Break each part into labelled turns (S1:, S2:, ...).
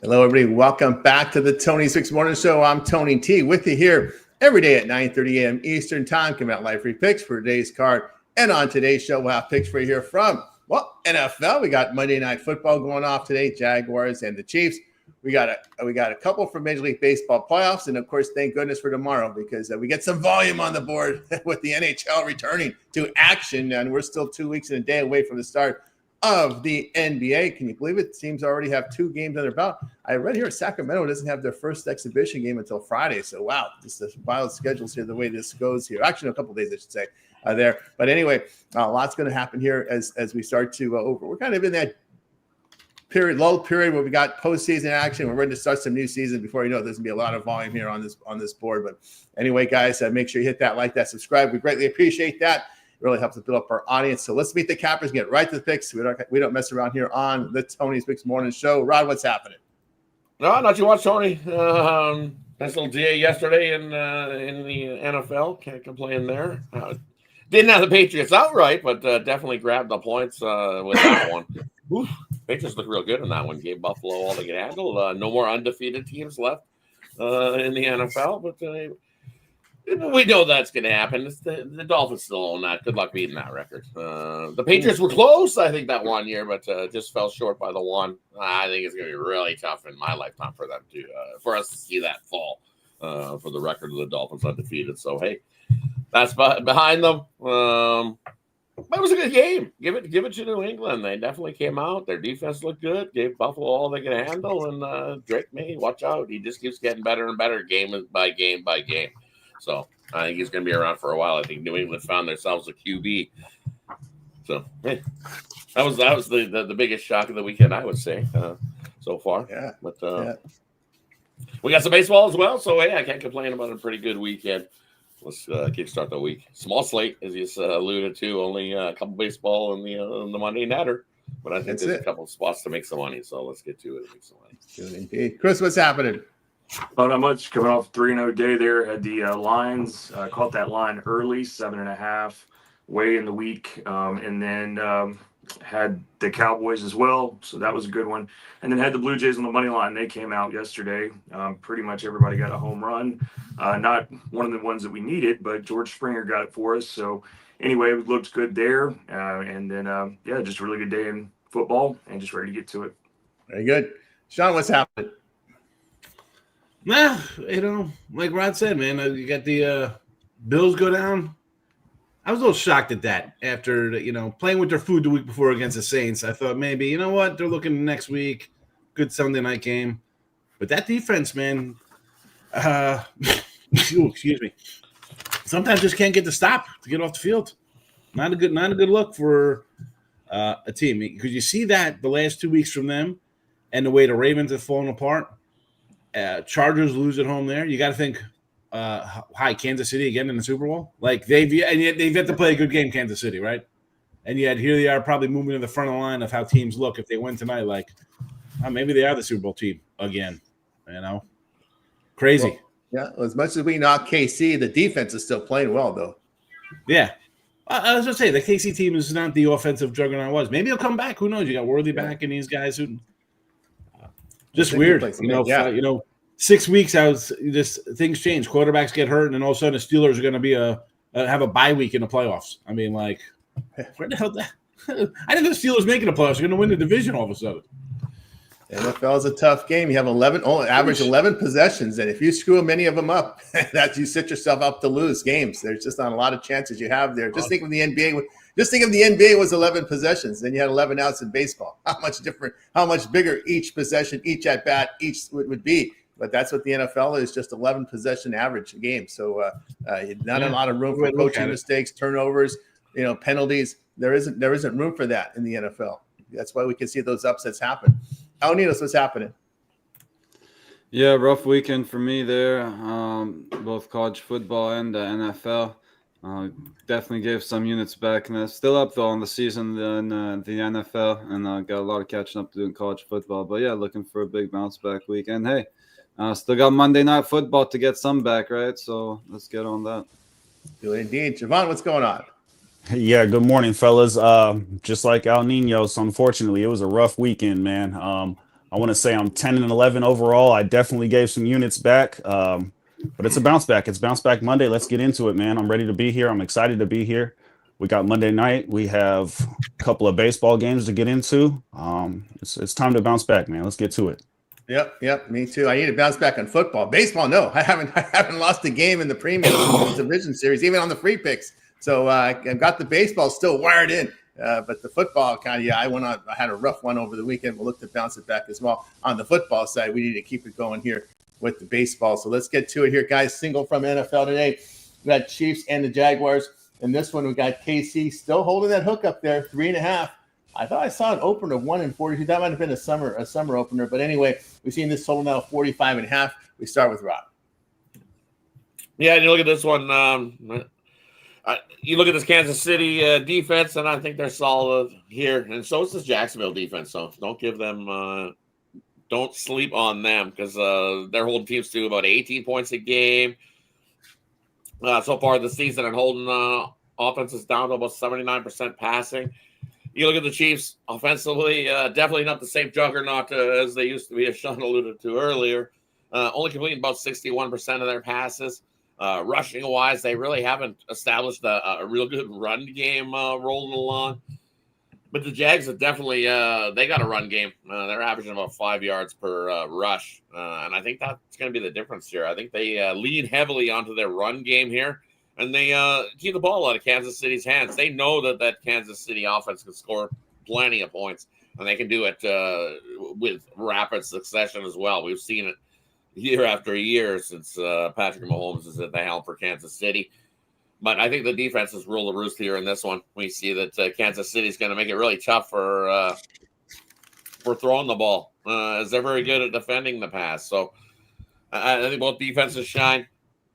S1: Hello, everybody. Welcome back to the Tony Six Morning Show. I'm Tony T with you here every day at 9:30 a.m. Eastern Time. Come out live free picks for today's card. And on today's show, we'll have picks for you here from, NFL. We got Monday Night Football going off today, Jaguars and the Chiefs. We got a couple for Major League Baseball playoffs. And, of course, thank goodness for tomorrow because we get some volume on the board with the NHL returning to action. And we're still 2 weeks and a day away from the start of the NBA. Can you believe it? Teams already have 2 games under belt. I read here Sacramento doesn't have their first exhibition game until Friday. So, wow, this is wild schedules here, the way this goes here. Actually, a couple of days, I should say, there. But anyway, a lot's going to happen here as we start to over. We're kind of in that lull period where we got postseason action. We're ready to start some new season. Before you know it, there's going to be a lot of volume here on this board. But anyway, guys, make sure you hit that like, that subscribe. We greatly appreciate that. Really helps us build up our audience. So let's meet the cappers and get right to the picks. We don't mess around here on the Tony's Picks Morning Show. Rod, what's happening?
S2: No, not too much, Tony. Nice little day yesterday in the NFL. Can't complain there. Didn't have the Patriots outright, but definitely grabbed the points with that one. Oof, Patriots look real good in that one. Gave Buffalo all they could handle. No more undefeated teams left in the NFL, but we know that's going to happen. The Dolphins still own that. Good luck beating that record. The Patriots were close, I think, that 1 year, but just fell short by the one. I think it's going to be really tough in my lifetime for them to for us to see that fall for the record of the Dolphins undefeated. So hey, that's behind them. But it was a good game. Give it to New England. They definitely came out. Their defense looked good. Gave Buffalo all they could handle, and Drake May, watch out. He just keeps getting better and better, game by game by game. So I think he's going to be around for a while. I think New England found themselves a QB. So hey, that was the biggest shock of the weekend, I would say, so far.
S1: Yeah.
S2: But we got some baseball as well. So hey, I can't complain about a pretty good weekend. Let's kickstart the week. Small slate, as you alluded to. Only a couple baseball in the Monday Nighter. But I think there's a couple of spots to make some money. So let's get to it and make some money.
S1: Good indeed. Chris, what's happening?
S3: Oh, not much. Coming off 3-0 day there. Had the Lions. Caught that line early, 7.5, way in the week. And then had the Cowboys as well. So that was a good one. And then had the Blue Jays on the money line. They came out yesterday. Pretty much everybody got a home run. Not one of the ones that we needed, but George Springer got it for us. So anyway, it looked good there. And then, just a really good day in football and just ready to get to it.
S1: Very good. Sean, what's happening?
S4: Nah, like Rod said, man, you got the Bills go down. I was a little shocked at that after, playing with their food the week before against the Saints. I thought maybe, you know what, they're looking next week. Good Sunday night game. But that defense, man, excuse me, sometimes just can't get the stop to get off the field. Not a good look for a team. Because you see that the last 2 weeks from them and the way the Ravens have fallen apart. Chargers lose at home there. You got to think, Kansas City again in the Super Bowl. Like they've yet to play a good game, Kansas City, right? And yet here they are, probably moving to the front of the line of how teams look if they win tonight. Like, maybe they are the Super Bowl team again. Crazy.
S1: Well, as much as we knock KC, the defense is still playing well, though.
S4: Yeah, I was gonna say the KC team is not the offensive juggernaut it was. Maybe he'll come back. Who knows? You got Worthy back and these guys who. Just weird, 6 weeks out, things change. Quarterbacks get hurt, and then all of a sudden the Steelers are going to be have a bye week in the playoffs. Where the hell? I didn't know the Steelers making the playoffs. They're going to win the division all of a sudden.
S1: NFL is a tough game. You have average 11 possessions, and if you screw many of them up, you set yourself up to lose games. There's just not a lot of chances you have there. Just think of the NBA. Just think of the NBA was 11 possessions. Then you had 11 outs in baseball. How much bigger each possession, each at bat, each would be. But that's what the NFL is, just 11 possession average game. So not a lot of room for coaching mistakes, turnovers, penalties. There isn't room for that in the NFL. That's why we can see those upsets happen. Alnitos, what's happening?
S5: Yeah, rough weekend for me there. Both college football and the NFL. Definitely gave some units back, and still up though on the season in the NFL, and got a lot of catching up to do in college football. But yeah, looking for a big bounce back week. And hey, still got Monday Night Football to get some back, right? So let's get on that.
S1: Do indeed, Javon. What's going on?
S6: Yeah, good morning, fellas. Just like El Nino, so unfortunately, it was a rough weekend, man. I want to say I'm 10-11 overall. I definitely gave some units back, but it's a bounce back. It's bounce back Monday. Let's get into it, man. I'm ready to be here. I'm excited to be here. We got Monday night. We have a couple of baseball games to get into. It's time to bounce back, man. Let's get to it.
S1: Yep, me too. I need to bounce back on football. Baseball, no, I haven't lost a game in the premium division series, even on the free picks. So I've got the baseball still wired in, but the football I had a rough one over the weekend. We'll look to bounce it back as well. On the football side, we need to keep it going here with the baseball. So let's get to it here, guys. Single from NFL today. We got Chiefs and the Jaguars. And this one, we got KC still holding that hook up there, 3.5. I thought I saw an opener of 1-42. That might have been a summer opener. But anyway, we've seen this total now 45.5. We start with Rob.
S2: Yeah, and you look at this one. You look at this Kansas City defense, and I think they're solid here. And so is this Jacksonville defense. So don't give them don't sleep on them because they're holding teams to about 18 points a game. So far this season and holding offenses down to about 79% passing. You look at the Chiefs offensively, definitely not the same juggernaut as they used to be, as Sean alluded to earlier. Only completing about 61% of their passes. Rushing-wise, they really haven't established a real good run game rolling along. But the Jags have definitely they got a run game. They're averaging about 5 yards per rush. And I think that's going to be the difference here. I think they lean heavily onto their run game here. And they keep the ball out of Kansas City's hands. They know that Kansas City offense can score plenty of points. And they can do it with rapid succession as well. We've seen it year after year since Patrick Mahomes is at the helm for Kansas City. But I think the defense has ruled the roost here in this one. We see that Kansas City is going to make it really tough for throwing the ball, as they're very good at defending the pass. So I think both defenses shine.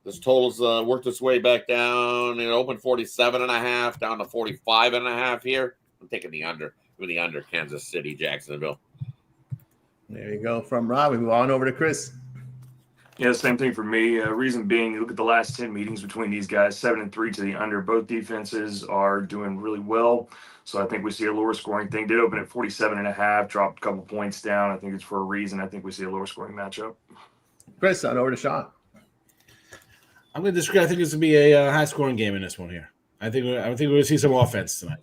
S2: This total's worked its way back down. It opened 47.5 down to 45.5 here. I'm taking the under. With the under, Kansas City, Jacksonville.
S1: There you go from Rob. We move on over to Chris.
S3: Yeah, same thing for me. Reason being, you look at the last 10 meetings between these guys, 7-3 to the under. Both defenses are doing really well. So I think we see a lower scoring thing. Did open at 47.5, dropped a couple points down. I think it's for a reason. I think we see a lower scoring matchup.
S1: Chris, on over to Sean.
S4: I'm going to disagree. I think it's going to be a high-scoring game in this one here. I think we're going to see some offense tonight.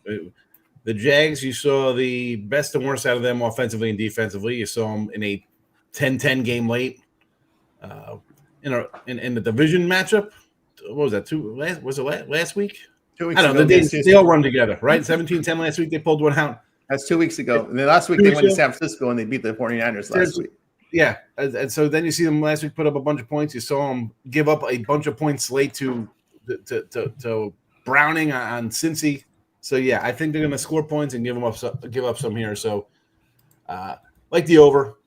S4: The Jags, you saw the best and worst out of them offensively and defensively. You saw them in a 10-10 game late. In the division matchup. What was that? Last week?
S1: 2 weeks
S4: I don't know.
S1: ago.
S4: They all run together, right? 17-10 last week. They pulled one out.
S1: That's 2 weeks ago. And then last week they went to San Francisco and they beat the 49ers last week.
S4: Yeah, and so then you see them last week put up a bunch of points. You saw them give up a bunch of points late to Browning on Cincy. So yeah, I think they're going to score points and give up some here. So like the over,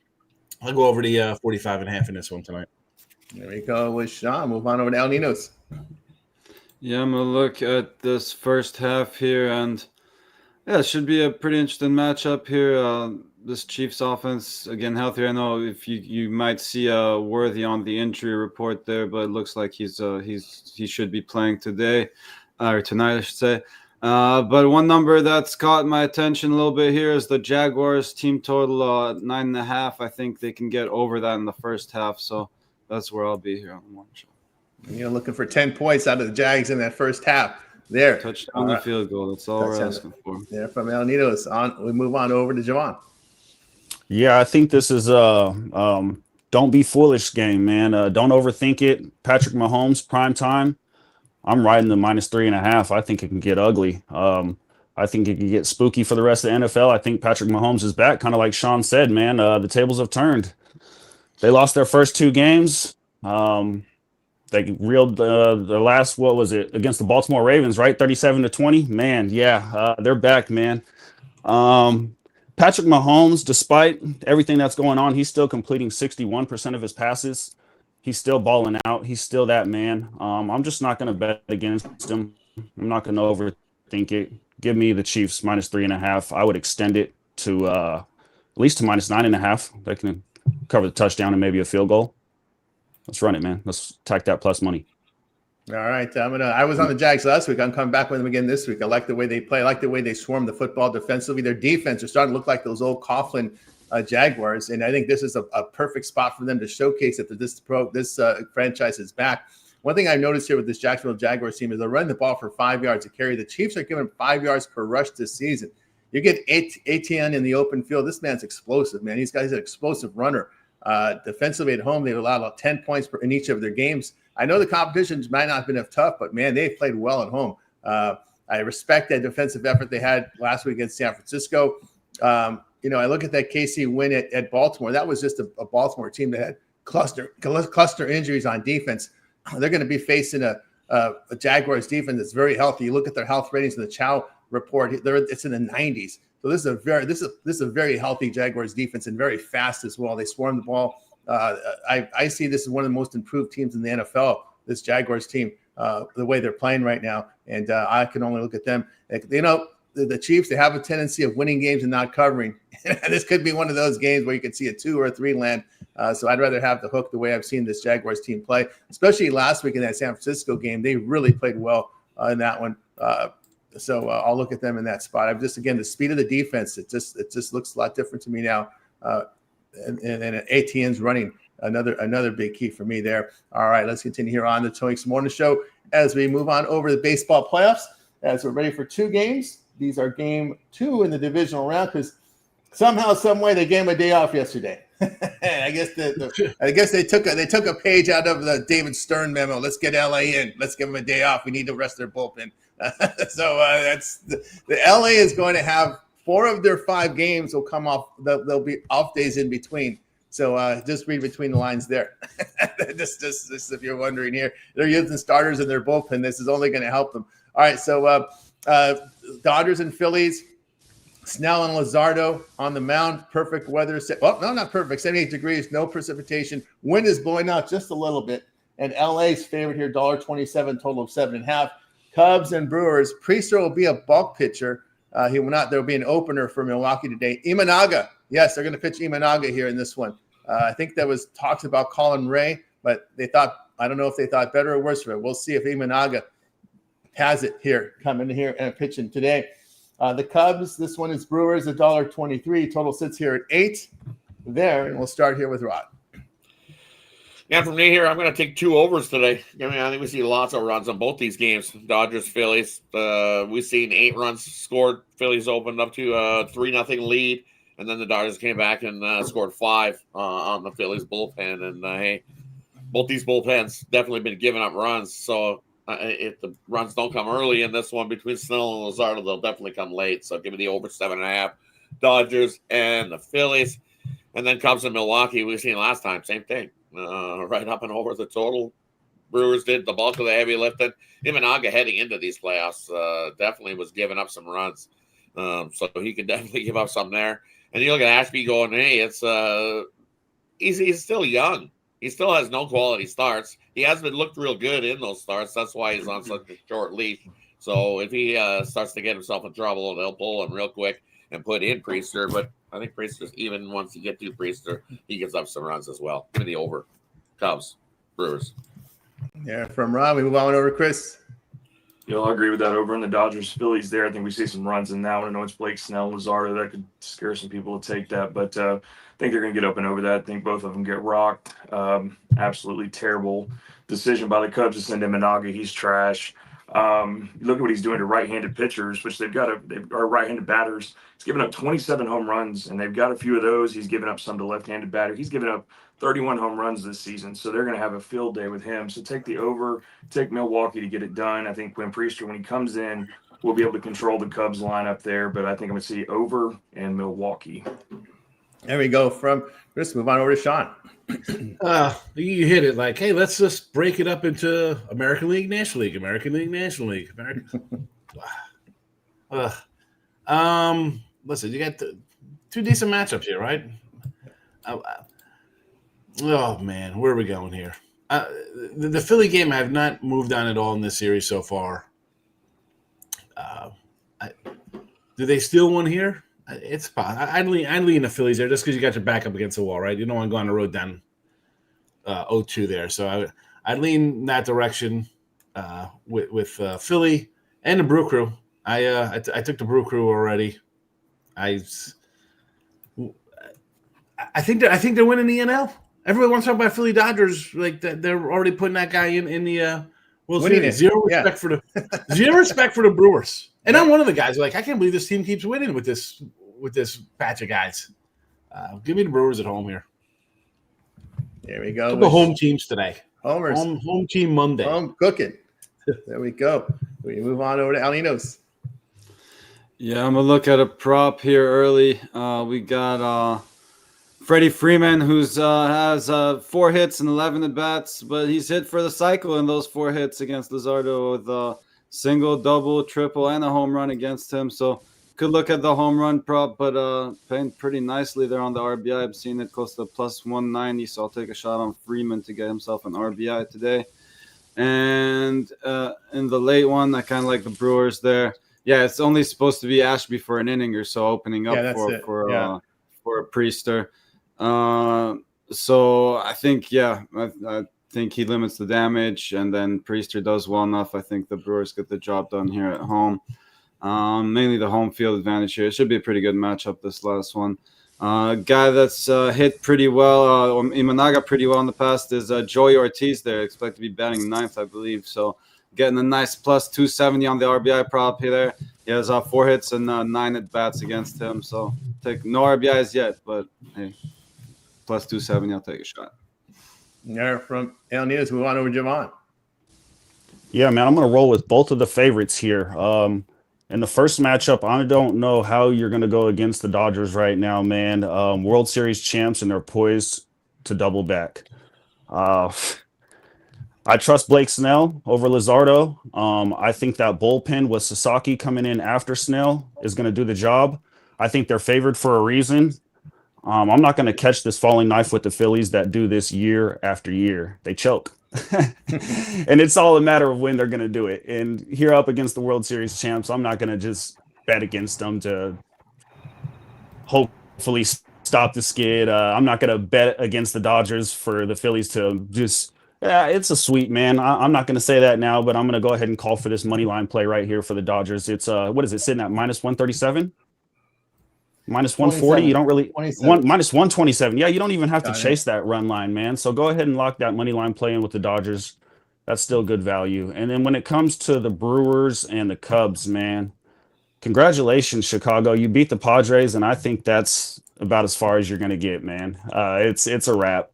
S4: I'll go over the 45.5 in this one tonight.
S1: There we go with Sean. Move on over to El Ninos.
S5: Yeah, I'm gonna look at this first half here, and yeah, it should be a pretty interesting matchup here. This Chiefs offense again healthy. I know if you might see Worthy on the injury report there, but it looks like he should be playing today or tonight, I should say. But one number that's caught my attention a little bit here is the Jaguars team total 9.5. I think they can get over that in the first half, so that's where I'll be here on the morning show.
S1: You're looking for 10 points out of the Jags in that first half. There,
S5: touchdown and field goal. That's all we're asking for.
S1: There from El Ninos. We move on over to Javon.
S6: Yeah, I think this is don't be foolish game, man. Don't overthink it. Patrick Mahomes, prime time. I'm riding the -3.5. I think it can get ugly. I think it can get spooky for the rest of the NFL. I think Patrick Mahomes is back, kind of like Sean said, man. The tables have turned. They lost their first 2 games. They reeled the last, what was it, against the Baltimore Ravens, right? 37-20. Man, yeah, they're back, man. Patrick Mahomes, despite everything that's going on, he's still completing 61% of his passes. He's still balling out. He's still that man. I'm just not going to bet against him. I'm not going to overthink it. Give me the Chiefs -3.5. I would extend it to at least to -9.5. They can cover the touchdown and maybe a field goal. Let's run it, man. Let's tack that plus money.
S1: All right. I was on the Jags last week. I'm coming back with them again this week. I like the way they play. I like the way they swarm the football defensively. Their defense is starting to look like those old Coughlin Jaguars, and I think this is a perfect spot for them to showcase that this franchise is back. One thing I've noticed here with this Jacksonville Jaguars team is they're running the ball for 5 yards a carry. The Chiefs are giving 5 yards per rush this season. You get ATN in the open field. This man's explosive, man. He's an explosive runner. Defensively at home, they've allowed about 10 points in each of their games. I know the competition might not have been tough, but, man, they played well at home. I respect that defensive effort they had last week against San Francisco. I look at that KC win at Baltimore. That was just a Baltimore team that had cluster injuries on defense. They're going to be facing a Jaguars defense that's very healthy. You look at their health ratings in the Chow report; it's in the 90s. So this is a very healthy Jaguars defense and very fast as well. They swarm the ball. I see this as one of the most improved teams in the NFL. This Jaguars team, the way they're playing right now, and I can only look at them. The Chiefs, they have a tendency of winning games and not covering. This could be one of those games where you could see a 2 or a 3 land. So I'd rather have the hook the way I've seen this Jaguars team play, especially last week in that San Francisco game. They really played well in that one. So I'll look at them in that spot. The speed of the defense, it just looks a lot different to me now. And ATN's running another big key for me there. All right, let's continue here on the Tony Morning Show as we move on over the baseball playoffs. As we're ready for 2 games. These are game 2 in the divisional round because somehow, some way, they gave him a day off yesterday. I guess they took a page out of the David Stern memo. Let's get LA in. Let's give them a day off. We need to rest their bullpen. So that's the LA is going to have 4 of their 5 games will come off. There'll be off days in between. So just read between the lines there. just if you're wondering here, they're using starters in their bullpen. This is only going to help them. All right, so Dodgers and Phillies, Snell and Luzardo on the mound. Perfect weather. Well, no, not perfect. 78 degrees, no precipitation. Wind is blowing out just a little bit. And LA's favorite here, $1.27, total of 7.5. Cubs and Brewers. Priester will be a bulk pitcher. He will not. There will be an opener for Milwaukee today. Imanaga. Yes, they're going to pitch Imanaga here in this one. I think that was talks about Colin Ray, but I don't know if they thought better or worse for it. We'll see if Imanaga has it here, coming here and pitching today. The Cubs, this one is Brewers, $1.23. Total sits here at 8 there, and we'll start here with Rod.
S2: Yeah, from me here, I'm going to take 2 overs today. I think we see lots of runs on both these games. Dodgers, Phillies. We've seen 8 runs scored. Phillies opened up to a 3-0 lead, and then the Dodgers came back and scored 5 on the Phillies bullpen. And hey, both these bullpens definitely been giving up runs. So if the runs don't come early in this one between Snell and Luzardo, they'll definitely come late. So give me the over 7.5. Dodgers and the Phillies. And then Cubs and Milwaukee, we've seen last time, same thing. Right up and over the total. Brewers did the bulk of the heavy lifting. Imanaga heading into these playoffs definitely was giving up some runs. So he can definitely give up some there. And you look at Ashby going, hey, it's he's still young. He still has no quality starts. He hasn't looked real good in those starts. That's why he's on such a short leash. So if he starts to get himself in trouble, they'll pull him real quick and put in Priester. But I think Priester, even once you get to Priester, he gives up some runs as well. Give me the over. Cubs, Brewers.
S1: Yeah, from Rob, we move on over to Chris.
S3: I'll agree with that over in the Dodgers Phillies there. I think we see some runs in that one. I know it's Blake Snell, Luzardo. That could scare some people to take that, but I think they're going to get up and over that. I think both of them get rocked. Absolutely terrible decision by the Cubs to send Imanaga. He's trash. Look at what he's doing to right-handed pitchers, which they've right-handed batters. He's given up 27 home runs, and they've got a few of those. He's given up some to left-handed batters. He's given up 31 home runs this season, so they're going to have a field day with him. So take the over, take Milwaukee to get it done. I think Quinn Priester, when he comes in, will be able to control the Cubs lineup there, but I think I'm going to see over and Milwaukee.
S1: There we go. From Chris, move on over to Sean.
S4: You hit it like, hey, let's just break it up into American League, National League, American League, National League. Listen, you got 2 decent matchups here, right? Oh man, where are we going here? The Philly game, I have not moved on at all in this series so far. Do they steal one here? It's possible. I'd lean the Phillies there just because you got your back up against the wall, right? You don't want to go on the road down 0-2 there. So I'd lean that direction with Philly and the Brew Crew. I took the Brew Crew already. I think they're winning the NL. Everybody wants to talk about Philly Dodgers, like they're already putting that guy in the World Series. Zero respect for the Brewers. And I'm one of the guys like, I can't believe this team keeps winning with this batch of guys. Give me the Brewers at home here.
S1: There we go.
S4: The home teams today.
S1: Homers.
S4: Home team Monday.
S1: Home cooking. There we go. We move on over to Alinos.
S5: Yeah, I'm gonna look at a prop here early. We got Freddie Freeman, who's has 4 hits and 11 at bats, but he's hit for the cycle in those 4 hits against Luzardo with a single, double, triple, and a home run against him. So could look at the home run prop, but paying pretty nicely there on the RBI. I've seen it close to plus 190, so I'll take a shot on Freeman to get himself an RBI today. And in the late one, I kind of like the Brewers there. Yeah, it's only supposed to be Ashby for an inning or so, opening up for a Priester. So I think, I think he limits the damage, and then Priester does well enough. I think the Brewers get the job done here at home. Mainly the home field advantage here. It should be a pretty good matchup, this last one. Guy that's hit pretty well, Imanaga pretty well in the past is Joey Ortiz there. Expect to be batting 9th, I believe. So getting a nice plus 270 on the RBI prop here. He has 4 hits and 9 at bats against him. So take no RBIs yet, but hey, plus 270, I'll take a shot.
S1: Yeah, from El News, move on over to Javon.
S6: Yeah, man, I'm going to roll with both of the favorites here. In the first matchup, I don't know how you're going to go against the Dodgers right now, man. World Series champs, and they're poised to double back. I trust Blake Snell over Luzardo. I think that bullpen with Sasaki coming in after Snell is going to do the job. I think they're favored for a reason. I'm not going to catch this falling knife with the Phillies that do this year after year. They choke. And it's all a matter of when they're going to do it. And here up against the World Series champs, I'm not going to just bet against them to hopefully stop the skid. I'm not going to bet against the Dodgers for the Phillies to just it's a sweep, man. I'm not going to say that now, but I'm going to go ahead and call for this money line play right here for the Dodgers. It's what is it sitting at minus 137? Minus 140, you don't really minus 127. Yeah, you don't even have to chase that run line, man. So go ahead and lock that money line play in with the Dodgers. That's still good value. And then when it comes to the Brewers and the Cubs, man, congratulations, Chicago. You beat the Padres, and I think that's about as far as you're going to get, man. It's a wrap.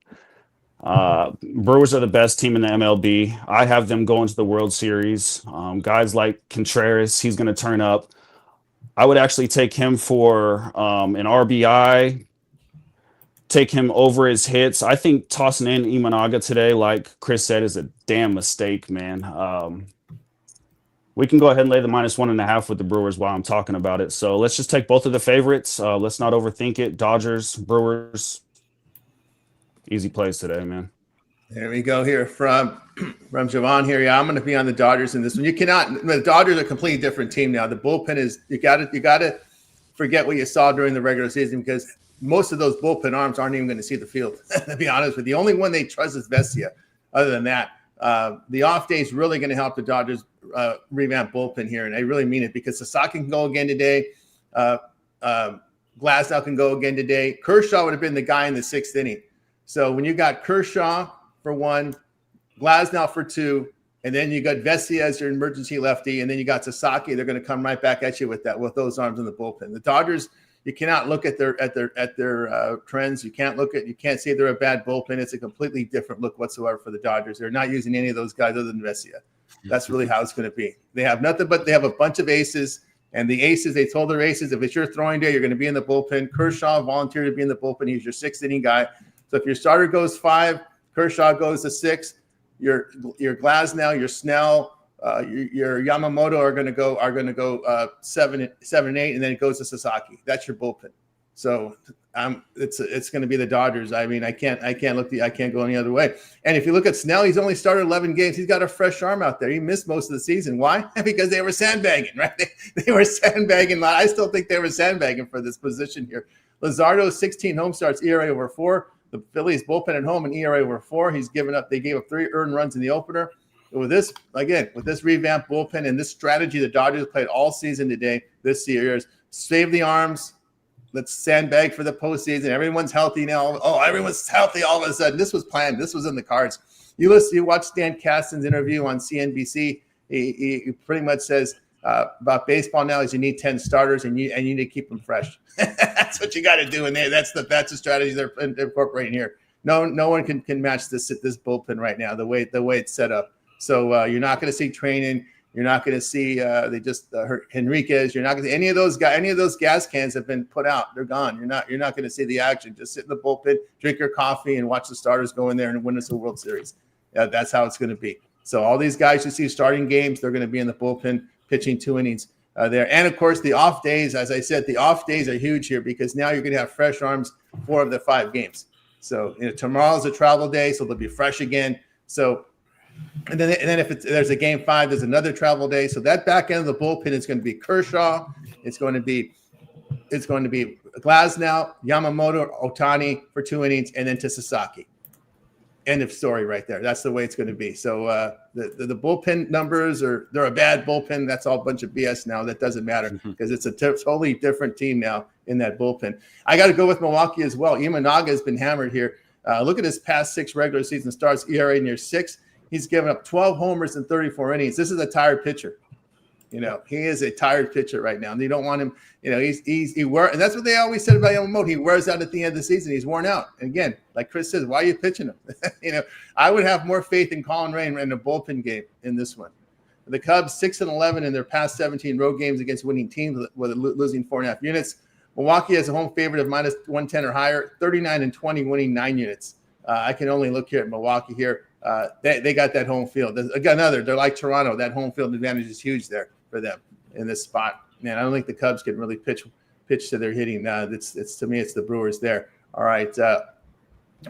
S6: Brewers are the best team in the MLB. I have them going to the World Series. Guys like Contreras, he's going to turn up. I would actually take him for an RBI, take him over his hits. I think tossing in Imanaga today, like Chris said, is a damn mistake, man. We can go ahead and lay the minus 1.5 with the Brewers while I'm talking about it. So let's just take both of the favorites. Let's not overthink it. Dodgers, Brewers, easy plays today, man.
S1: There we go here from Javon here. Yeah, I'm going to be on the Dodgers in this one. You cannot. The Dodgers are a completely different team now. The bullpen is you got to forget what you saw during the regular season because most of those bullpen arms aren't even going to see the field. To be honest with you, the only one they trust is Vesia. Other than that, the off day is really going to help the Dodgers revamp bullpen here, and I really mean it because Sasaki can go again today. Glasnow can go again today. Kershaw would have been the guy in the 6th inning. So when you got Kershaw for 1, Glasnow for 2, and then you got Vesia as your emergency lefty, and then you got Sasaki. They're going to come right back at you with those arms in the bullpen. The Dodgers, you cannot look at their trends. You can't say they're a bad bullpen. It's a completely different look whatsoever for the Dodgers. They're not using any of those guys other than Vesia. That's really how it's going to be. They have nothing but they have a bunch of aces, and the aces, they told their aces, if it's your throwing day, you're going to be in the bullpen. Kershaw volunteered to be in the bullpen. He's your 6th inning guy. So if your starter goes 5, Kershaw goes to 6. Your Glasnow, your Snell, your Yamamoto are going to go 7 and 8, and then it goes to Sasaki. That's your bullpen. So it's going to be the Dodgers. I mean, I can't go any other way. And if you look at Snell, he's only started 11 games. He's got a fresh arm out there. He missed most of the season. Why? Because they were sandbagging, right? They were sandbagging. I still think they were sandbagging for this position here. Luzardo, 16 home starts, ERA over 4. The Phillies bullpen at home and ERA over 4. He's given up. They gave up 3 earned runs in the opener. With this revamped bullpen and this strategy the Dodgers played all season today, this year is save the arms, let's sandbag for the postseason. Everyone's healthy now. Oh, everyone's healthy all of a sudden. This was planned. This was in the cards. You watch Stan Kasten's interview on CNBC. He pretty much says about baseball now is you need 10 starters and you need to keep them fresh. That's what you got to do. And that's the strategy they're incorporating here. No one can match this bullpen right now, the way it's set up. So you're not going to see training. You're not going to see they just hurt Henriquez. You're not going to see any of those guys. Any of those gas cans have been put out. They're gone. You're not going to see the action. Just sit in the bullpen, drink your coffee, and watch the starters go in there and win us a World Series. That's how it's going to be. So all these guys you see starting games, they're going to be in the bullpen pitching 2 innings there. And of course, the off days, as I said, the off days are huge here because now you're going to have fresh arms 4 of the 5 games. So tomorrow's a travel day, so they'll be fresh again. So. And then if there's a game 5, there's another travel day. So that back end of the bullpen is going to be Kershaw. It's going to be Glasnow, Yamamoto, Ohtani for 2 innings, and then to Sasaki. End of story right there. That's the way it's going to be. So the bullpen numbers they're a bad bullpen. That's all a bunch of BS now. That doesn't matter because it's a totally different team now in that bullpen. I got to go with Milwaukee as well. Imanaga has been hammered here. Look at his past 6 regular season starts, ERA near 6. He's given up 12 homers in 34 innings. This is a tired pitcher. He is a tired pitcher right now. And they don't want him. And that's what they always said about Yamamoto. He wears out at the end of the season. He's worn out. And again, like Chris says, why are you pitching him? I would have more faith in Colin Rain in a bullpen game in this one. The Cubs 6-11 in their past 17 road games against winning teams with losing 4.5 units. Milwaukee has a home favorite of minus 110 or higher, 39-20, winning 9 units. I can only look here at Milwaukee here. They got that home field. They're like Toronto. That home field advantage is huge there for them in this spot. Man, I don't think the Cubs can really pitch to their hitting. It's to me, it's the Brewers there. All right,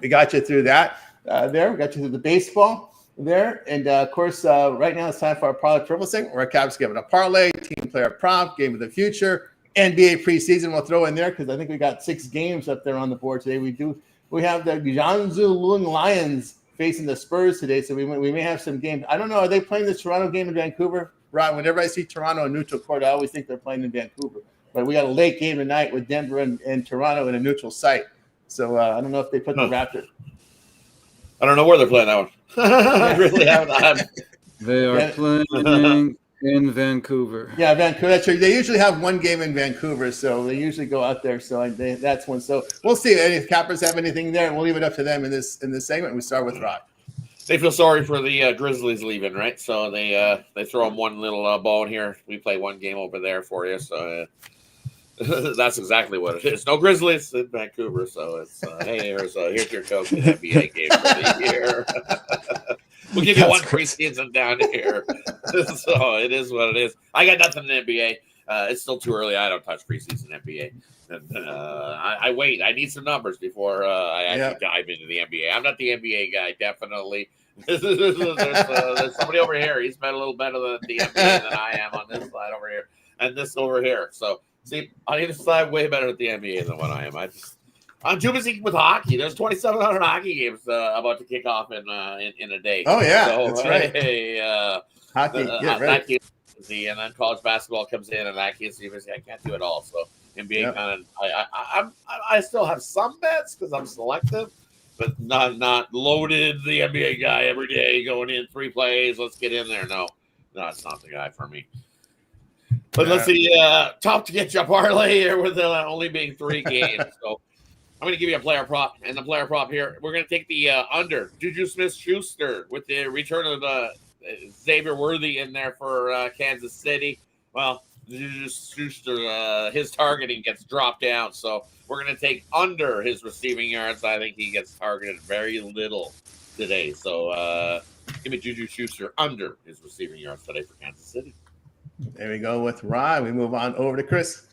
S1: we got you through that there. We got you through the baseball there, and of course, right now it's time for our product triple segment. Where Caps giving a parlay, team player prop, game of the future, NBA preseason. We'll throw in there because I think we got 6 games up there on the board today. We have the Jiangsu Lung Lions facing the Spurs today, so we may have some games. I don't know. Are they playing the Toronto game in Vancouver? Right. Whenever I see Toronto in neutral court, I always think they're playing in Vancouver. But we got a late game tonight with Denver and Toronto in a neutral site. So I don't know if they put the Raptors.
S2: I don't know where they're playing that one. I really haven't.
S5: They are playing in Vancouver.
S1: Yeah, Vancouver. That's true. They usually have one game in Vancouver, so they usually go out there. So that's one. So we'll see if Cappers have anything there, and we'll leave it up to them in this segment. We start with Rod.
S2: They feel sorry for the Grizzlies leaving, right? So they throw them one little bone here. We play one game over there for you. So that's exactly what it is. No Grizzlies in Vancouver. So it's hey, here's your coach in the NBA game for the year. We'll give you one preseason down here. So it is what it is. I got nothing in the NBA. It's still too early. I don't touch preseason NBA. I wait. I need some numbers before I actually dive into the NBA. I'm not the NBA guy, definitely. There's somebody over here. He's been a little better than the NBA than I am on this side over here, and this over here. So see, on either side, way better at the NBA than what I am. I'm too busy with hockey. There's 2,700 hockey games about to kick off in a day.
S1: Oh yeah,
S2: so,
S1: that's right.
S2: Hey,
S1: hockey,
S2: that keeps busy, and then college basketball comes in, and that keeps me busy. I can't do it all. So NBA kind of, I still have some bets because I'm selective, but not loaded. The NBA guy every day going in 3 plays. Let's get in there. No, it's not the guy for me. But let's see. Tough to get you a parlay here with only being 3 games. So I'm going to give you a player prop, and the player prop here, we're going to take the under Juju Smith-Schuster with the return of Xavier Worthy in there for Kansas City. Well, Juju Schuster, his targeting gets dropped down, so we're going to take under his receiving yards. I think he gets targeted very little today. So give me Juju Schuster under his receiving yards today for Kansas City.
S1: There we go with Ryan. We move on over to Chris.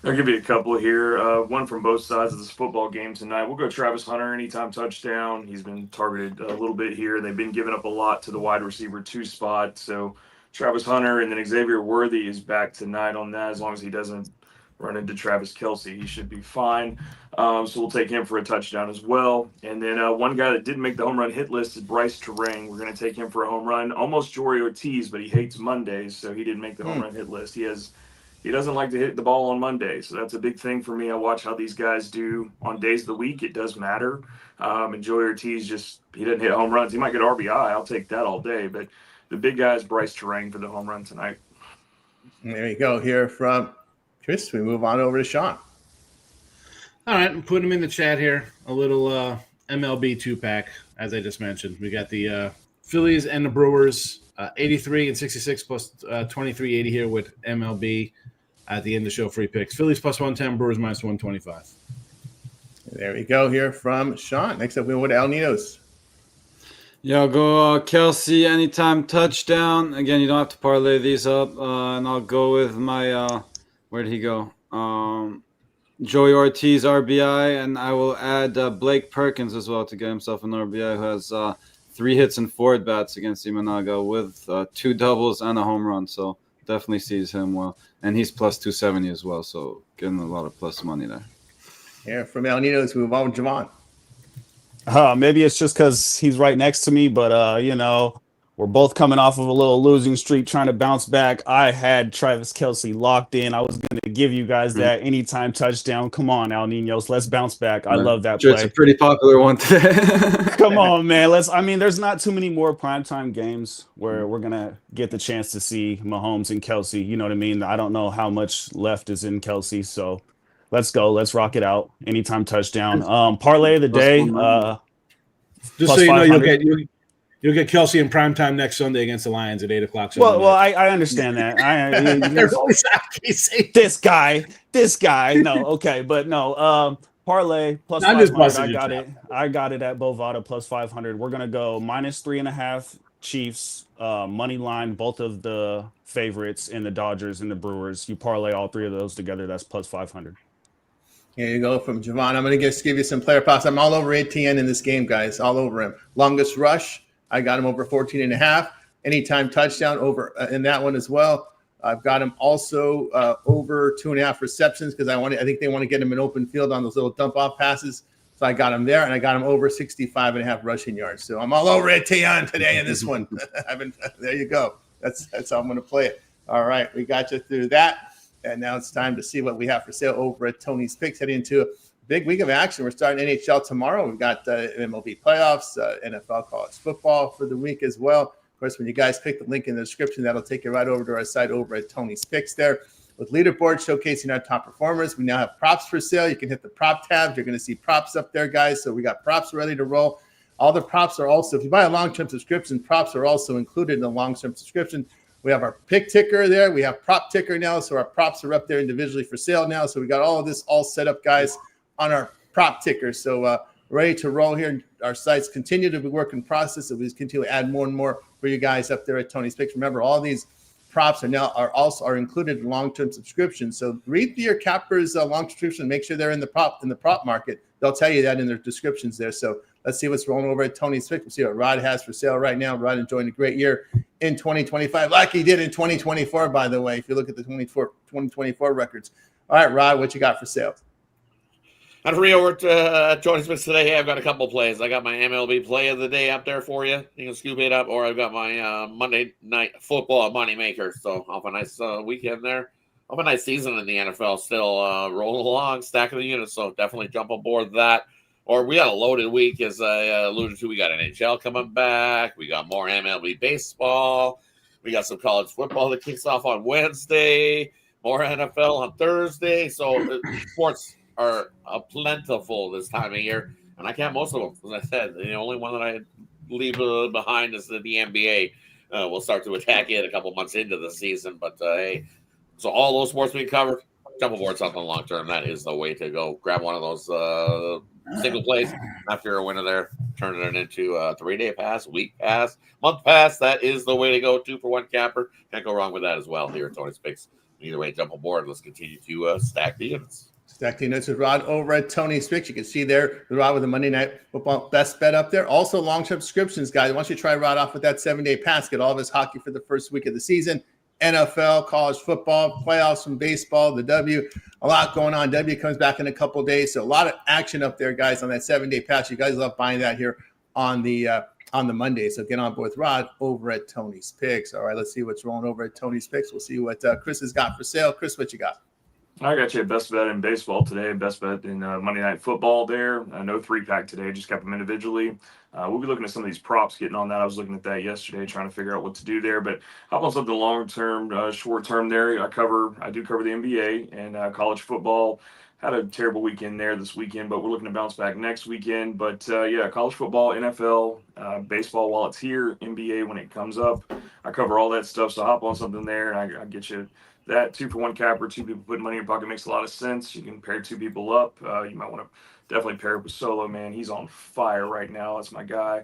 S3: I'll give you a couple here. One from both sides of this football game tonight. We'll go Travis Hunter, anytime touchdown. He's been targeted a little bit here. They've been giving up a lot to the wide receiver 2 spot. So Travis Hunter, and then Xavier Worthy is back tonight on that. As long as he doesn't run into Travis Kelce, he should be fine. So we'll take him for a touchdown as well. And then one guy that didn't make the home run hit list is Bryce Terang. We're going to take him for a home run. Almost Jory Ortiz, but he hates Mondays, so he didn't make the home run hit list. He has he doesn't like to hit the ball on Monday. So that's a big thing for me. I watch how these guys do on days of the week. It does matter. And Joey Ortiz he doesn't hit home runs. He might get RBI. I'll take that all day. But the big guy is Bryce Terang for the home run tonight.
S1: There you go. Here from Chris, we move on over to Sean.
S4: All right, I'm putting him in the chat here. A little MLB 2-pack, as I just mentioned. We got the Phillies and the Brewers, 83 and 66 plus 2380 here with MLB at the end of the show. Free picks. Phillies plus 110, Brewers minus 125.
S1: There we go. Here from Sean. Next up, we go to El Ninos.
S5: Yeah, I'll go Kelsey anytime touchdown. Again, you don't have to parlay these up. And I'll go with my where did he go? Joey Ortiz RBI, and I will add Blake Perkins as well to get himself an RBI, who has 3 hits and 4 at-bats against Imanaga with 2 doubles and a home run. So definitely sees him well. And he's plus 270 as well, so getting a lot of plus money there.
S1: Here from El Ninos, we move on with Javon.
S6: Maybe it's just because he's right next to me, but we're both coming off of a little losing streak, trying to bounce back. I had Travis Kelce locked in. I was going to give you guys that anytime touchdown. Come on, El Ninos, let's bounce back. I love that play.
S5: It's a pretty popular one today.
S6: Come on, man. There's not too many more primetime games where we're going to get the chance to see Mahomes and Kelce. You know what I mean? I don't know how much left is in Kelce, so let's go. Let's rock it out. Anytime touchdown. Parlay of the day.
S4: Just so you know, you'll get Kelsey in primetime next Sunday against the Lions at 8:00.
S6: Well, I understand that. This guy. No, okay, but no. Parlay plus 500. I got it at Bovada plus 500. We're gonna go minus 3.5 Chiefs, money line, both of the favorites in the Dodgers and the Brewers. You parlay all 3 of those together, that's plus 500.
S1: Here you go from Javon. I'm going to just give you some player props. I'm all over ATN in this game, guys. All over him. Longest rush, I got him over 14.5. Anytime touchdown over in that one as well. I've got him also over 2.5 receptions because I think they want to get him in open field on those little dump off passes. So I got him there, and I got him over 65.5 rushing yards. So I'm all over ATN today in this one. There you go. That's how I'm going to play it. All right, we got you through that. And now it's time to see what we have for sale over at Tony's Picks. Heading into a big week of action. We're starting NHL tomorrow. We've got MLB playoffs, NFL college football for the week as well. Of course, when you guys click the link in the description, that'll take you right over to our site over at Tony's Picks there. With leaderboard showcasing our top performers, we now have props for sale. You can hit the prop tab. You're going to see props up there, guys. So we got props ready to roll. All the props are also, if you buy a long-term subscription, props are also included in the long-term subscription. We have our pick ticker there. We have prop ticker now. So our props are up there individually for sale now. So we got all of this all set up, guys, on our prop ticker. So ready to roll here. Our sites continue to be work in process. So we just continue to add more and more for you guys up there at Tony's Picks. Remember, all these props are included in long-term subscriptions. So read your cappers long subscription. Make sure they're in the prop market. They'll tell you that in their descriptions there. So let's see what's rolling over at Tony's Picks. We'll see what Rod has for sale right now. Rod enjoying a great year in 2025, like he did in 2024, by the way, if you look at the 2024 records. All right, Rod, what you got for sale?
S2: And for me over at Tony's Picks today, I've got a couple plays. I got my MLB play of the day up there for you. You can scoop it up, or I've got my Monday Night Football money maker. So off a nice weekend there. Off a nice season in the NFL, still rolling along, stacking the units. So definitely jump aboard that. Or we got a loaded week, as I alluded to. We got NHL coming back. We got more MLB baseball. We got some college football that kicks off on Wednesday. More NFL on Thursday. So sports are plentiful this time of year. And I count most of them. As I said, the only one that I leave behind is the NBA. We'll start to attack it a couple months into the season. But, hey, so all those sports being covered, jump aboard something long term. That is the way to go. Grab one of those single plays after a winner there, turning it into a 3-day pass, week pass, month pass. That is the way to go. 2 for 1 capper. Can't go wrong with that as well here at Tony's Picks. Either way, jump aboard. Let's continue to stack the units.
S1: Stack the units with Rod over at Tony's Picks. You can see there the Rod with the Monday Night Football best bet up there. Also, long-term subscriptions, guys. Why don't you try Rod off with that 7-day pass? Get all of his hockey for the first week of the season. NFL, college football, playoffs from baseball, the W, a lot going on. W comes back in a couple of days. So a lot of action up there, guys, on that 7-day pass. You guys love buying that here on the on the Monday. So get on board with Rod over at Tony's Picks. All right, let's see what's rolling over at Tony's Picks. We'll see what Chris has got for sale. Chris, what you got?
S3: I got you a best bet in baseball today, best bet in Monday Night Football there. No 3-pack today, just kept them individually. We'll be looking at some of these props, getting on that. I was looking at that yesterday, trying to figure out what to do there. But how about something long-term, short-term there? I do cover the NBA and college football. Had a terrible weekend there this weekend, but we're looking to bounce back next weekend. But yeah, college football, NFL, baseball while it's here, NBA when it comes up. I cover all that stuff, so hop on something there, and I get you that 2-for-1 capper. 2 people putting money in your pocket makes a lot of sense. You can pair 2 people up. You might want to definitely pair up with Solo, man. He's on fire right now. That's my guy.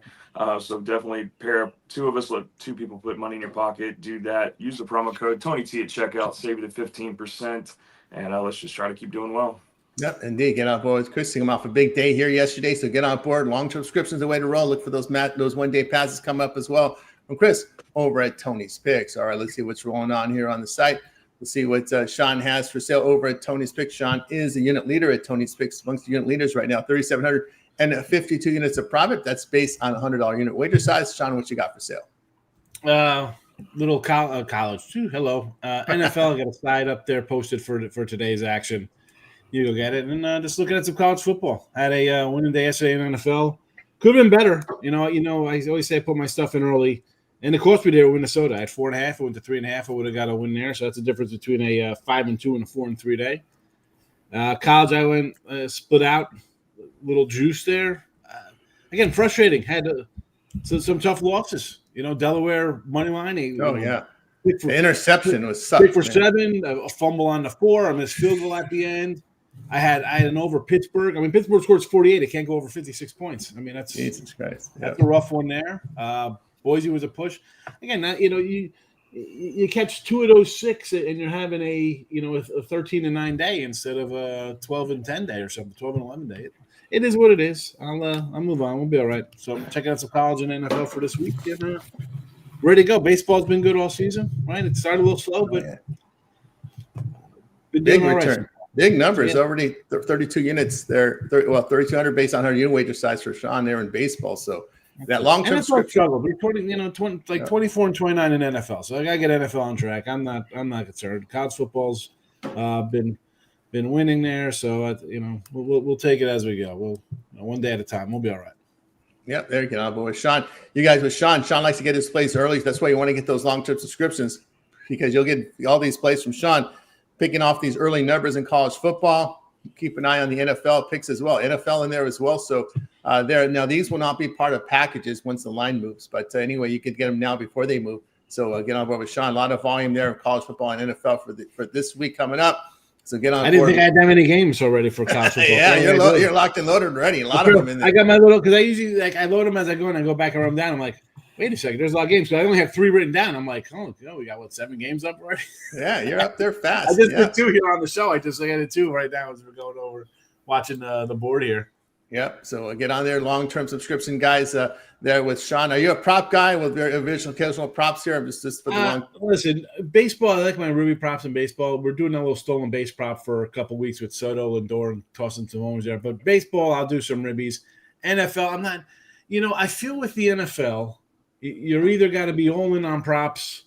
S3: So definitely pair up 2 of us. Let 2 people put money in your pocket. Do that. Use the promo code TonyT at checkout. Save you the 15%. And let's just try to keep doing well.
S1: Yep, indeed. Get on board with Chris. Come off a big day here yesterday, so get on board. Long-term subscriptions the way to roll. Look for those one-day passes come up as well from Chris over at Tony's Picks. All right, let's see what's rolling on here on the site. We'll see what Sean has for sale over at Tony's Picks. Sean is the unit leader at Tony's Picks, amongst the unit leaders right now, 3,752 units of profit. That's based on a $100 unit wager size. Sean, what you got for sale?
S4: Little college too. Hello, NFL. Got a slide up there posted for today's action. You go get it, and just looking at some college football. Had a winning day yesterday in NFL. Could have been better. You know. I always say I put my stuff in early, and of course we did with Minnesota. I had 4.5. I went to 3.5. I would have got a win there. So that's the difference between a 5-2 and a 4-3 day. College, I went split out, little juice there. Again, frustrating. Had some tough losses. Delaware money line.
S1: Yeah. The interception was sucked.
S4: 6 for 7, a fumble on the 4, a missed field goal at the end. I had an over Pittsburgh. I mean, Pittsburgh scores 48. It can't go over 56 points. I mean, that's
S1: Jesus Christ.
S4: That's a rough one there. Boise was a push. Again, you catch 2 of those 6, and you're having a 13-9 day instead of a 12-10 day or something, 12-11 day. It is what it is. I'll move on. We'll be all right. So I'm checking out some college and NFL for this week. And, ready to go. Baseball's been good all season, right? It started a little slow, but
S1: big return. Right. Big numbers, already 32 units there. 3,200 based on 100 unit wager size for Sean there in baseball. So that long-term
S4: struggle. We're 24 and 29 in NFL. So I gotta get NFL on track. I'm not concerned. College football's been winning there, so we'll take it as we go. We'll one day at a time. We'll be all right.
S1: Yep, there you go, boy. Sean, you guys with Sean. Sean likes to get his plays early. That's why you want to get those long-term subscriptions, because you'll get all these plays from Sean, picking off these early numbers in college football. Keep an eye on the NFL picks as well. NFL in there as well. So now these will not be part of packages once the line moves. But anyway, you could get them now before they move. So get on board with Sean. A lot of volume there in college football and NFL for this week coming up. So get on.
S4: I didn't think I had that many games already for college football.
S1: Yeah, you're locked and loaded already. A lot of them in there.
S4: I got my little, because I usually I load them as I go and I go back and run them down. I'm like, wait a second, there's a lot of games. So I only have 3 written down. I'm like, we got 7 games up already?
S1: Yeah, you're up there fast.
S4: I just did 2 here on the show. I got 2 right now as we're going over watching the board here.
S1: Yep. So get on there, long-term subscription guys. There with Sean. Are you a prop guy with your occasional props here? I'm just for the long.
S4: Listen, baseball. I like my Ruby props in baseball. We're doing a little stolen base prop for a couple weeks with Soto, Lindor, and tossing some homers there. But baseball, I'll do some ribbies. NFL, I'm not. I feel with the NFL, you're either got to be all in on props,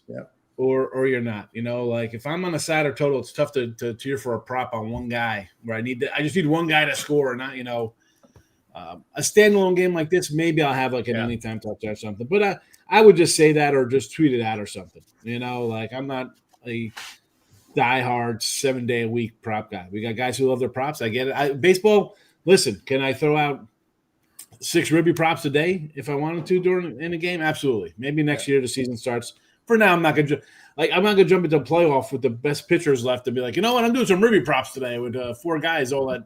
S4: or you're not. Like if I'm on a side or total, it's tough to cheer for a prop on one guy where I just need one guy to score, not a standalone game like this, maybe I'll have like an anytime touchdown or something. But I would just say that or just tweet it out or something. Like I'm not a diehard 7-day-a-week prop guy. We got guys who love their props. I get it. Baseball, listen, can I throw out 6 ribby props a day if I wanted to in a game? Absolutely. Maybe next year the season starts. For now, I'm not gonna jump into a playoff with the best pitchers left and be like, you know what, I'm doing some ribby props today with 4 guys all at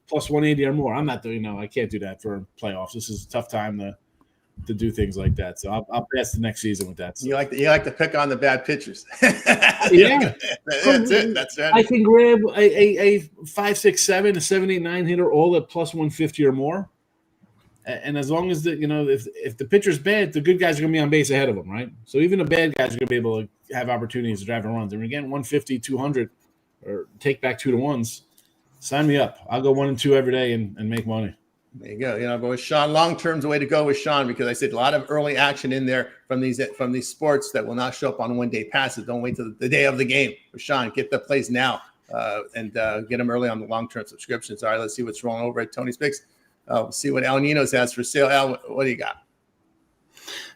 S4: plus 180 or more. I'm not doing. I can't do that for playoffs. This is a tough time to do things like that. So I'll pass the next season with that. So.
S1: You like to pick on the bad pitchers.
S4: Yeah,
S1: that's it. That's it.
S4: I can grab a 5, 6, 7, a 7, 8, 9 hitter all at plus 150 or more. And as long as if the pitcher's bad, the good guys are going to be on base ahead of them, right? So even the bad guys are going to be able to have opportunities to drive and runs. And again, 150, 200, or take back 2 to 1s. Sign me up. I'll go 1 and 2 every day and make money.
S1: There you go. But with Sean, long term's the way to go with Sean, because I said a lot of early action in there from these sports that will not show up on 1 day passes. Don't wait till the day of the game. With Sean, get the plays now and get them early on the long term subscriptions. All right, let's see what's rolling over at Tony's Picks. We'll see what Al Nino's has for sale. Al, what do you got?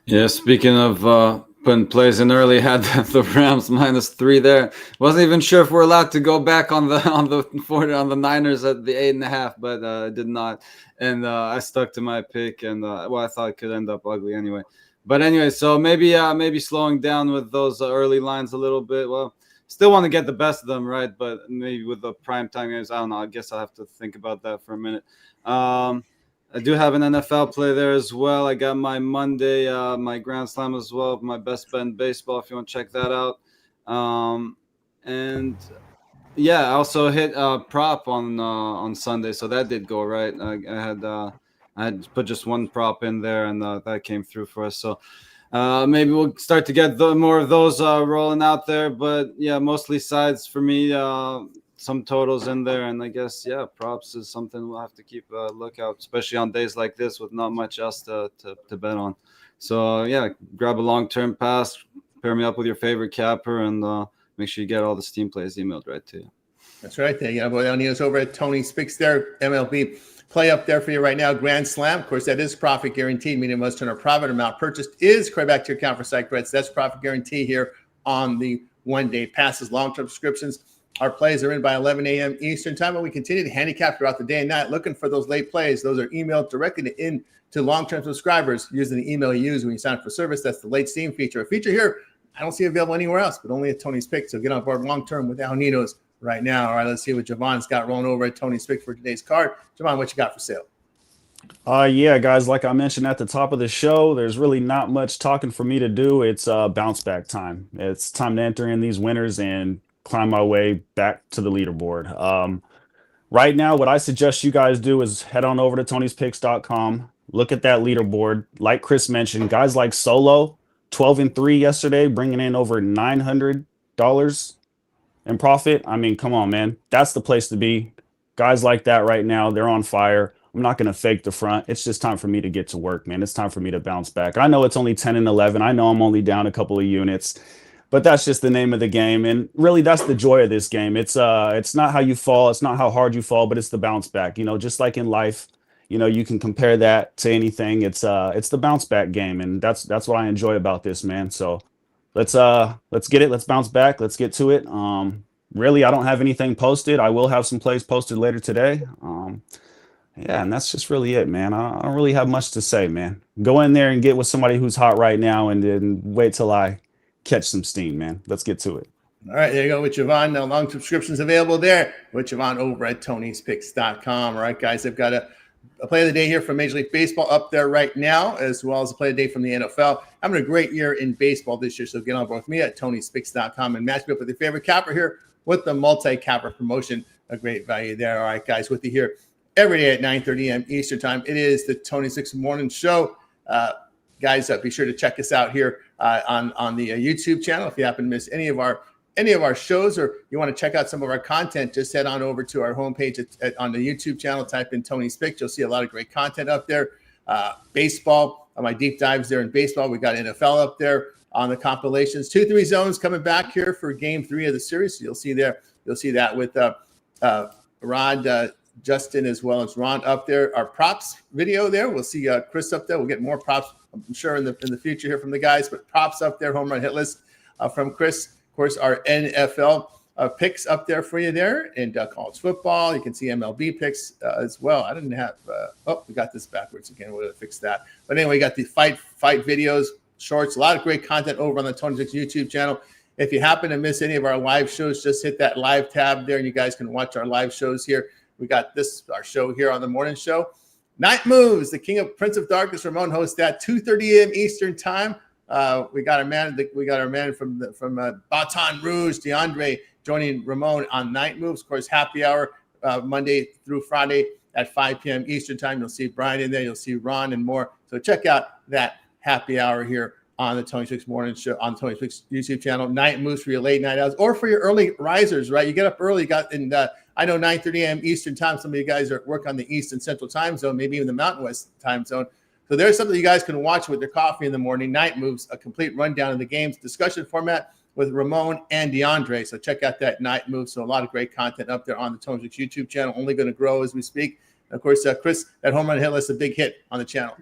S5: Yeah, speaking of putting plays in early, had the Rams -3 there. Wasn't even sure if we're allowed to go back on the Niners at the 8.5, but I did not, and I stuck to my pick, and I thought it could end up ugly anyway. But anyway, so maybe slowing down with those early lines a little bit. Well, still want to get the best of them, right? But maybe with the prime time games, I don't know. I guess I'll have to think about that for a minute. I do have an NFL play there as well. I got my Monday, my Grand Slam as well, my best bet in baseball, if you want to check that out. And yeah, I also hit prop on Sunday, so that did go right. I had put just one prop in there, and that came through for us. So maybe we'll start to get more of those rolling out there. But yeah, mostly sides for me. Some totals in there, and I guess props is something we'll have to keep a lookout, especially on days like this with not much else to bet on. So grab a long-term pass, pair me up with your favorite capper, and make sure you get all the Steam plays emailed right to you.
S1: That's right there. Boy, Neil's over at Tony's Picks there. MLB play up there for you right now. Grand Slam, of course, that is profit guaranteed, meaning most turn or profit amount purchased is credit back to your account for site credits. That's profit guarantee here on the 1 day passes, long-term subscriptions. Our plays are in by 11 a.m. Eastern time, and we continue to handicap throughout the day and night, looking for those late plays. Those are emailed directly to long-term subscribers using the email you use when you sign up for service. That's the late Steam feature. A feature here I don't see available anywhere else, but only at Tony's Picks. So get on board long-term with Al Nino's right now. All right, let's see what Javon's got rolling over at Tony's Picks for today's card. Javon, what you got for sale?
S6: Yeah, guys, like I mentioned at the top of the show, there's really not much talking for me to do. It's bounce back time. It's time to enter in these winners and climb my way back to the leaderboard. Right now, what I suggest you guys do is head on over to Tony'sPicks.com, look at that leaderboard. Like Chris mentioned, guys like Solo, 12-3 yesterday, bringing in over $900 in profit. I mean, come on, man. That's the place to be. Guys like that right now, they're on fire. I'm not going to fake the front. It's just time for me to get to work, man. It's time for me to bounce back. I know it's only 10-11. I know I'm only down a couple of units, but that's just the name of the game. And really, that's the joy of this game. It's not how you fall. It's not how hard you fall, but it's the bounce back. Just like in life, you can compare that to anything. It's the bounce back game. And that's what I enjoy about this, man. So let's get it. Let's bounce back. Let's get to it. Really, I don't have anything posted. I will have some plays posted later today. Yeah, and that's just really it, man. I don't really have much to say, man. Go in there and get with somebody who's hot right now, and then wait till I catch some steam, man. Let's get to it.
S1: All right, there you go with Javon. Now, long subscriptions available there with Javon over at Tony'sPicks.com. All right, guys, I've got a play of the day here from Major League Baseball up there right now, as well as a play of the day from the NFL. Having a great year in baseball this year, so get on board with me at Tony'sPicks.com and match me up with your favorite capper here with the multi-capper promotion. A great value there. All right, guys, with you here every day at 9:30 a.m. Eastern time. It is the Tony Six Morning Show. Guys, be sure to check us out here on the YouTube channel. If you happen to miss any of our shows, or you want to check out some of our content, just head on over to our homepage on the YouTube channel. Type in Tony's Picks. You'll see a lot of great content up there. Baseball, my deep dives there in baseball. We got NFL up there on the compilations. 2-3 zones coming back here for Game 3 of the series. So you'll see that with Rod. Justin as well as Ron up there. Our props video there. We'll see Chris up there. We'll get more props, I'm sure, in the future here from the guys. But props up there, home run hit list from Chris. Of course, our NFL picks up there for you there, and college football. You can see MLB picks as well. I didn't have. We got this backwards again. We'll fix that. But anyway, we got the fight videos, shorts, a lot of great content over on the Tony Six YouTube channel. If you happen to miss any of our live shows, just hit that live tab there, and you guys can watch our live shows here. We got our show here on the morning show. Night Moves, the Prince of Darkness. Ramon hosts that 2:30 a.m. Eastern time. We got our man from Baton Rouge, DeAndre, joining Ramon on Night Moves. Of course, happy hour Monday through Friday at 5 p.m. Eastern time. You'll see Brian in there. You'll see Ron and more. So check out that happy hour here on the Tony Six Morning Show on Tony Six YouTube channel. Night Moves for your late night hours or for your early risers, right? You get up early, I know 9:30 a.m. Eastern time. Some of you guys are work on the East and Central time zone, maybe even the Mountain West time zone. So there's something you guys can watch with your coffee in the morning. Night Moves, a complete rundown of the games, discussion format with Ramon and DeAndre. So check out that Night Move. So a lot of great content up there on the Tony Six YouTube channel, only going to grow as we speak. And of course, Chris, that home run hit list, a big hit on the channel.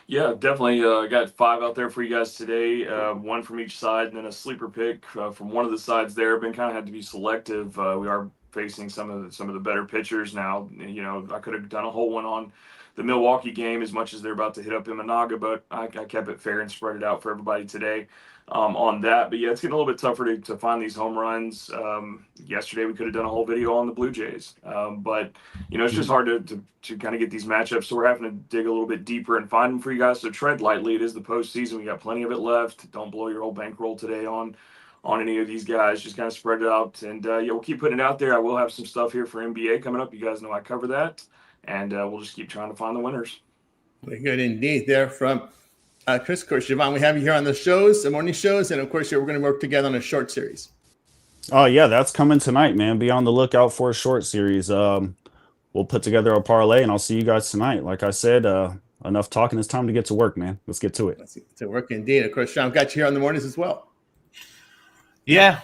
S3: Yeah, definitely got 5 out there for you guys today. One from each side, and then a sleeper pick from one of the sides there. Been kind of had to be selective. We are facing some of the better pitchers now. You know, I could have done a whole one on the Milwaukee game as much as they're about to hit up Imanaga, but I kept it fair and spread it out for everybody today on that. But yeah, it's getting a little bit tougher to find these home runs. Yesterday we could have done a whole video on the Blue Jays, but you know, it's just hard to kind of get these matchups. So we're having to dig a little bit deeper and find them for you guys. So tread lightly. It is the postseason. We got plenty of it left. Don't blow your whole bankroll today on any of these guys. Just kind of spread it out, and yeah, we'll keep putting it out there. I will have some stuff here for NBA coming up. You guys know I cover that, and we'll just keep trying to find the winners.
S1: Very good indeed there from Chris. Of course, Javon, we have you here on the shows, the morning shows, and of course, we're going to work together on a short series.
S6: Oh yeah, that's coming tonight, man. Be on the lookout for a short series. We'll put together a parlay, and I'll see you guys tonight. Like I said, enough talking. It's time to get to work, man. Let's get to it.
S1: Let's get to work indeed. Of course, Sean, got you here on the mornings as well.
S4: Yeah.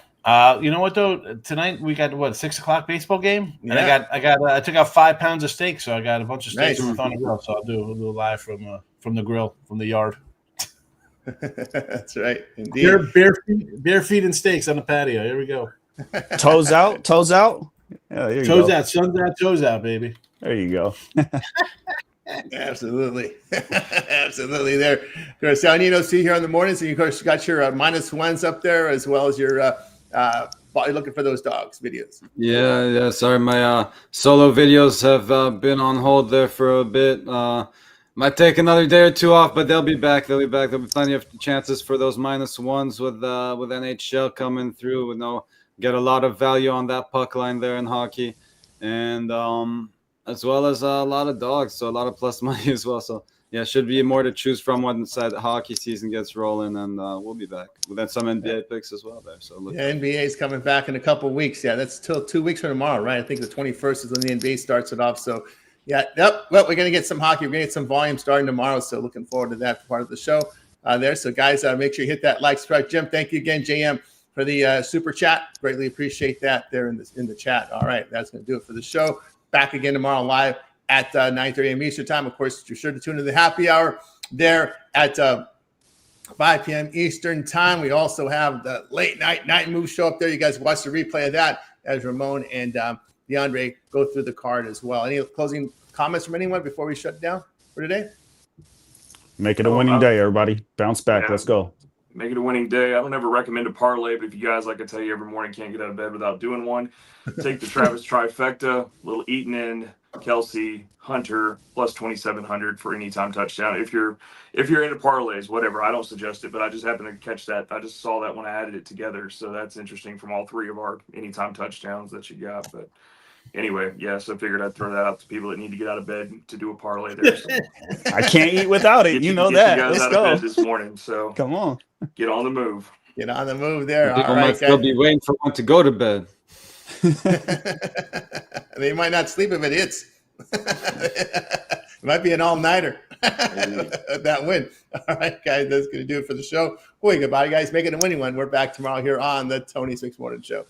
S4: You know what though? Tonight we got 6:00 baseball game, and
S1: Yeah.
S4: I took out 5 pounds of steak, so I got a bunch of steaks
S1: Nice.
S4: on the grill. So I'll do a live from the grill, from the yard.
S1: That's right, indeed.
S4: Bare feet and steaks on the patio. Here we go.
S6: Toes out, toes out. Yeah, there you
S4: Toes
S6: go.
S4: out, sun's out, toes out, baby.
S6: There you go.
S1: Absolutely. Absolutely there. Of course, Nino, see here on the mornings, and you of course got your -1s up there as well as your looking for those dogs videos.
S5: Yeah. Sorry, my solo videos have been on hold there for a bit. Might take another day or 2 off, but they'll be back. There'll be plenty of chances for those -1s with NHL coming through. Get a lot of value on that puck line there in hockey, and as well as a lot of dogs, so a lot of plus money as well. So yeah, should be more to choose from once the hockey season gets rolling, and we'll be back. We've got some NBA picks as well there. So
S1: Yeah, NBA is coming back in a couple of weeks. Yeah, that's till 2 weeks from tomorrow, right? I think the 21st is when the NBA starts it off. So yeah, yep. Well, we're gonna get some hockey. We're gonna get some volume starting tomorrow. So looking forward to that part of the show there. So guys, make sure you hit that like, subscribe. Jim, thank you again, JM, for the super chat. Greatly appreciate that there in the chat. All right, that's gonna do it for the show. Back again tomorrow live at 9:30 a.m. Eastern time. Of course, you're sure to tune into the happy hour there at 5 p.m. Eastern time. We also have the late night move show up there. You guys watch the replay of that as Ramon and DeAndre go through the card as well. Any closing comments from anyone before we shut down for today?
S6: Make it a winning day, everybody. Bounce back.
S3: Yeah.
S6: Let's go.
S3: Make it a winning day. I don't ever recommend a parlay, but if you guys, like I tell you every morning, can't get out of bed without doing one, take the Travis trifecta, little Eaton, Kelsey, Hunter, plus 2,700 for anytime touchdown. If you're into parlays, whatever, I don't suggest it, but I just happened to catch that. I just saw that when I added it together, so that's interesting from all 3 of our anytime touchdowns that you got. But anyway, yeah, so I figured I'd throw that out to people that need to get out of bed to do a parlay there. So
S6: I can't eat without it. You know
S3: get
S6: that.
S3: you guys
S6: Let's
S3: out
S6: go.
S3: of bed this morning, so
S6: Come on.
S3: get on the move.
S1: Get on the move there.
S5: people
S1: All
S5: might
S1: right,
S5: still
S1: guys.
S5: be waiting for one to go to bed.
S1: They might not sleep if it hits. It might be an all-nighter. That win. All right, guys, that's going to do it for the show. Boy, goodbye, guys. Make it a winning one. We're back tomorrow here on the Tony Six Morning Show.